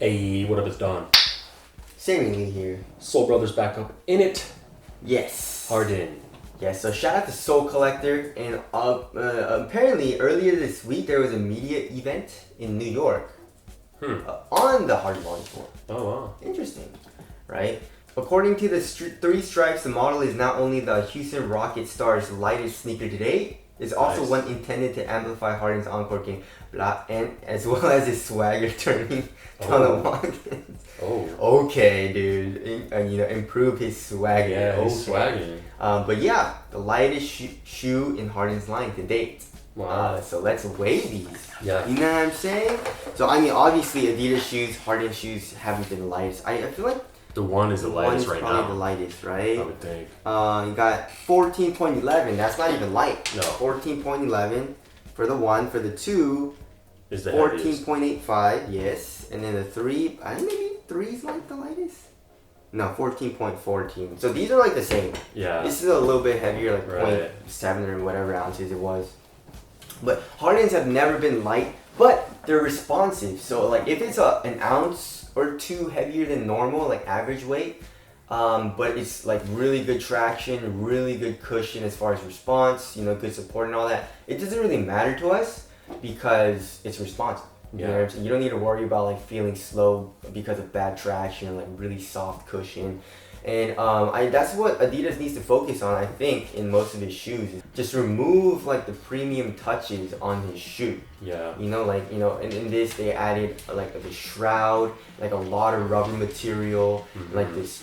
Hey, what up, it's Don. Seemingly here. Soul Brothers back up in it. Yes. Hardin. Yeah, so shout out to Soul Collector. And apparently earlier this week there was a media event in New York on the Hardin Volume 4. Oh, wow. Interesting, right? According to the Three Stripes, the model is not only the Houston Rocket Stars' lightest sneaker to date, it's also Nice. one intended to amplify Harden's encore game, and as well as his swagger turning down the Watkins. Oh. Okay, dude. Improve his swagger. Yeah, he's Okay. swagging. But yeah, the lightest shoe in Harden's line to date. Wow. So let's weigh these. Yeah. You know what I'm saying? So I mean, obviously Adidas shoes, Harden shoes haven't been the lightest. I feel like The one is the one lightest is right probably now. the lightest, right? I would think. You got 14.11. That's not even light. No. 14.11 for the one. For the two, Is the heaviest. 14.85. Yes. And then the three, I think maybe three's like the lightest. No, 14.14. So these are like the same. Yeah. This is a little bit heavier, like Right. 0.7 or whatever ounces it was. But Hardens have never been light, but they're responsive. So like if it's an ounce or two heavier than normal, like average weight, but it's like really good traction, really good cushion as far as response, good support and all that. It doesn't really matter to us because it's responsive. You know what I'm saying? You don't need to worry about like feeling slow because of bad traction, like really soft cushion. And that's what Adidas needs to focus on, I think, in most of his shoes. Just remove like the premium touches on his shoe. Yeah. In this they added like the shroud, like a lot of rubber material, like this,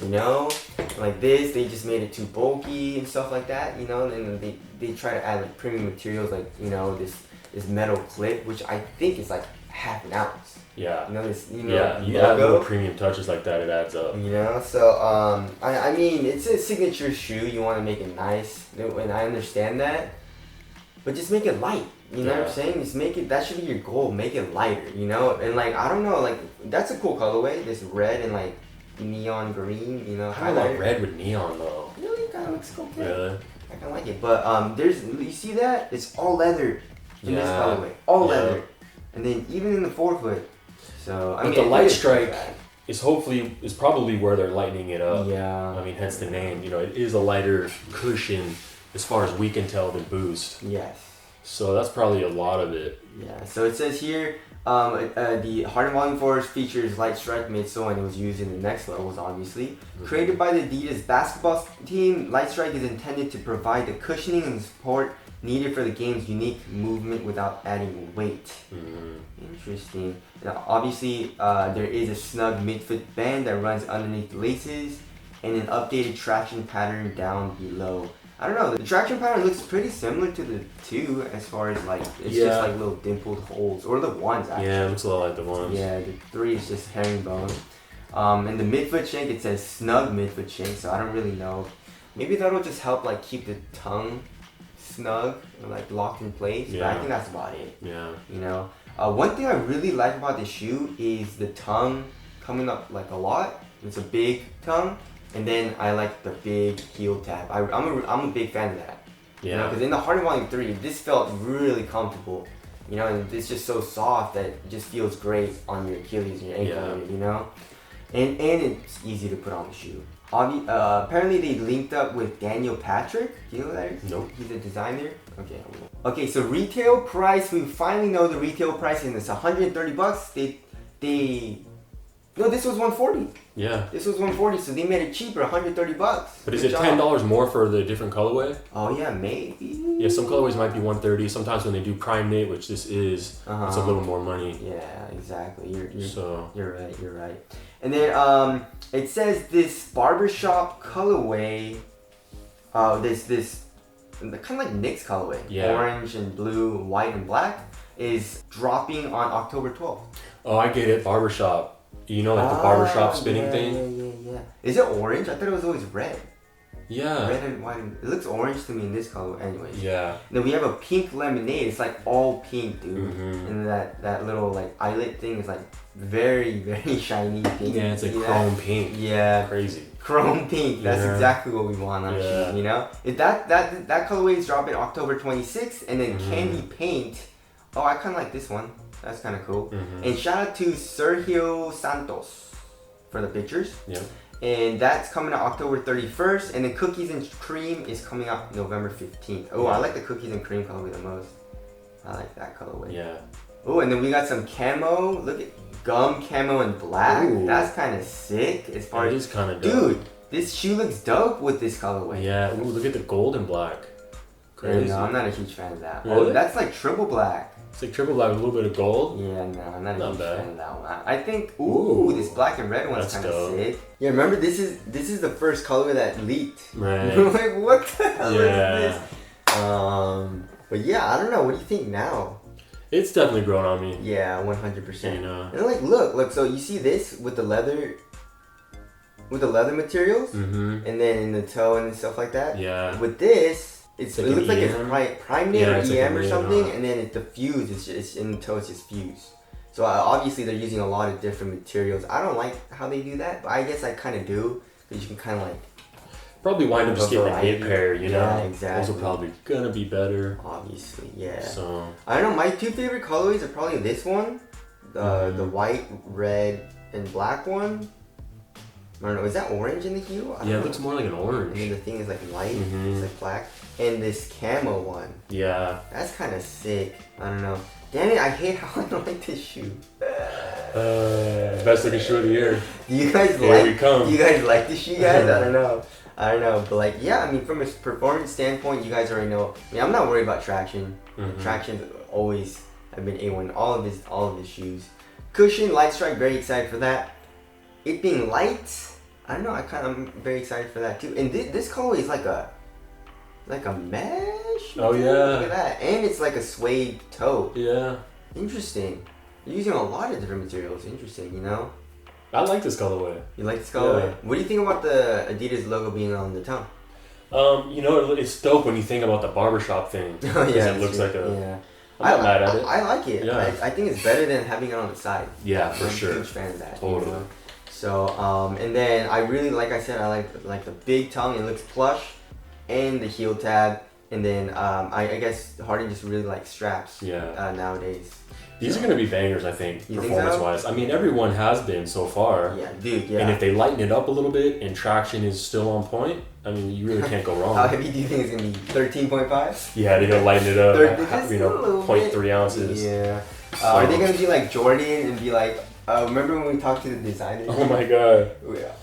like this they just made it too bulky and stuff like that, and then they try to add like premium materials like this metal clip, which I think is like half an ounce. Yeah. Yeah, You add little premium touches like that, it adds up. So I mean it's a signature shoe. You want to make it nice, and I understand that, but just make it light. You know what I'm saying? Just make it. That should be your goal. Make it lighter. And like I don't know, like that's a cool colorway. This red and like neon green. I don't like red with neon though. Really, kind of looks okay. Really? I kind of like it, but you see that? It's all leather in this Yeah. colorway. All Yeah. leather, and then even in the forefoot. So I But mean, the it light is strike bad. is probably where they're lightening it up. Yeah. I mean, hence the name. It is a lighter cushion as far as we can tell than Boost. Yes. So that's probably a lot of it. Yeah. So it says here, the Harden Volume 4 features light strike midsole, and it was used in the next levels, obviously. Created by the Adidas basketball team, light strike is intended to provide the cushioning and support needed for the game's unique movement without adding weight. Interesting. Now, obviously, there is a snug midfoot band that runs underneath the laces, and an updated traction pattern down below. I don't know. The traction pattern looks pretty similar to the two, as far as like it's just like little dimpled holes, or the ones actually. Yeah, it looks a lot like the ones. Yeah, the three is just herringbone. And the midfoot shank, it says snug midfoot shank, so I don't really know. Maybe that'll just help like keep the tongue snug and like locked in place. But I think that's about it. Yeah. One thing I really like about this shoe is the tongue coming up like a lot. It's a big tongue, and then I like the big heel tab. I'm a big fan of that. Yeah. Because in the Harden Volume 3, this felt really comfortable. And it's just so soft that it just feels great on your Achilles and your ankle, And it's easy to put on the shoe. Apparently they linked up with Daniel Patrick. Do you know who that is? Nope. He's a designer. Okay, so retail price, we finally know the retail price, and it's $130. No, this was $140. Yeah. This was $140, so they made it cheaper, $130. But is it $10 more for the different colorway? Oh yeah, maybe. Yeah, some colorways might be $130. Sometimes when they do prime knit, which this is, it's a little more money. Yeah, exactly. You're right. And then it says this barbershop colorway, this kind of like Nick's colorway, orange and blue, white and black, is dropping on October 12th. Oh, I get it. Barbershop. The barbershop spinning thing? Yeah. Is it orange? I thought it was always red. Yeah. Red and white. It looks orange to me in this color anyways. Yeah. Then we have a pink lemonade. It's like all pink, dude. And that little like eyelet thing is like very, very shiny pink. Yeah, it's like chrome pink. Yeah. Crazy. Chrome pink. That's exactly what we want on shoes, If that colorway is dropping October 26th, and then candy paint. Oh, I kind of like this one. That's kind of cool. Mhm. And shout out to Sergio Santos for the pictures. Yeah. And that's coming out October 31st. And the cookies and cream is coming out November 15th. Oh, I like the cookies and cream colorway the most. I like that colorway. Yeah. Oh, and then we got some camo. Look at gum camo and black. Ooh. That's kind of sick. As far It as is kind of dope. dude, this shoe looks dope with this colorway. Yeah. Ooh, look at the gold and black. Crazy. No, I'm not a huge fan of that. Really? Oh, that's like triple black. It's like triple black with a little bit of gold. Yeah, no, I'm not a Not huge bad. fan of that one. I think, ooh, this black and red one's That's kind of dope. sick. Yeah, remember this is the first color that leaked. Right. Like, what the hell Yeah. is this? But yeah, I don't know. What do you think now? It's definitely grown on me. Yeah, 100%. You know. And like, look. So you see this with the leather materials, Mm-hmm. and then in the toe and stuff like that. Yeah. With this, It's it like looks an like it's EM? prime knit Yeah, or it's like EM an or EM, something, huh? and then it's the fuse. It's in the toe. It's just fused. So obviously they're using a lot of different materials. I don't like how they do that, but I guess I kind of do because you can kind of like Probably wind up just A getting a variety. hit pair, you know? Yeah, Those exactly. are probably gonna be better. obviously, yeah. So, I don't know. My two favorite colorways are probably this one, the white, red, and black one. I don't know. Is that orange in the hue? I don't yeah, it know. looks more like an And then orange. the thing is like light. Mhm. It's like black. And this camo one. Yeah. That's kind of sick. I don't know. Damn it! I hate how I don't like this shoe. Best looking shoe of the year. Do you guys Here we come. Do you guys like this shoe, guys? I don't know. But like, yeah. I mean, from a performance standpoint, you guys already know. I mean, I'm not worried about traction. Mhm. Traction's always have been A1. All of his shoes. Cushion, light strike. Very excited for that. It being light, I don't know. I'm very excited for that too. And this colorway is like a mesh. Oh, material. yeah. Look at that. And it's like a suede toe. Yeah. Interesting. You're using a lot of different materials. Interesting, you know? I like this colorway. You like this colorway? Yeah. What do you think about the Adidas logo being on the tongue? You know, it's dope when you think about the barbershop thing. Oh, 'cause yeah. it looks true. like a. Yeah. I'm not mad at it. I like it. Yeah. I think it's better than having it on the side. Yeah, for I'm sure. a huge fan of that. you Totally. know? So, and then I really, like I said, I like the big tongue. It looks plush, and the heel tab. And then I guess Harden just really likes straps. Yeah. Nowadays. These are going to be bangers, I think, You think performance so? wise. I mean, everyone has been so far. Yeah, dude. Yeah. And if they lighten it up a little bit and traction is still on point, I mean, you really can't go How wrong. heavy do you think it's gonna be? 13.5. Yeah, they're going to lighten it up, Just you a little know, 0.3 bit. ounces. Yeah. So- Are they gonna be like Jordan and be like? Remember when we talked to the designer? Oh my god.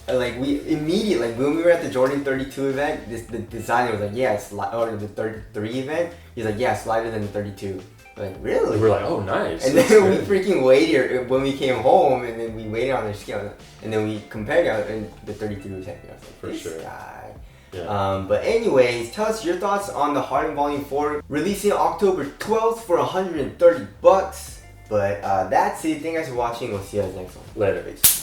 Like we immediately, like when we were at the Jordan 32 event, the designer was like, yeah, it's or the 33 event. He's like, yeah, it's lighter than the 32. Like really? We were like, oh, nice. And That's then we good. freaking waited when we came home, and then we waited on their scale, and then we compared it, and the 33 was heavier. I was like, For this sure. guy. Yeah. But anyways, tell us your thoughts on the Harden Volume 4 releasing October 12th for $130. But that's it. Thank you guys for watching. We'll see you guys next one. Later. Peace.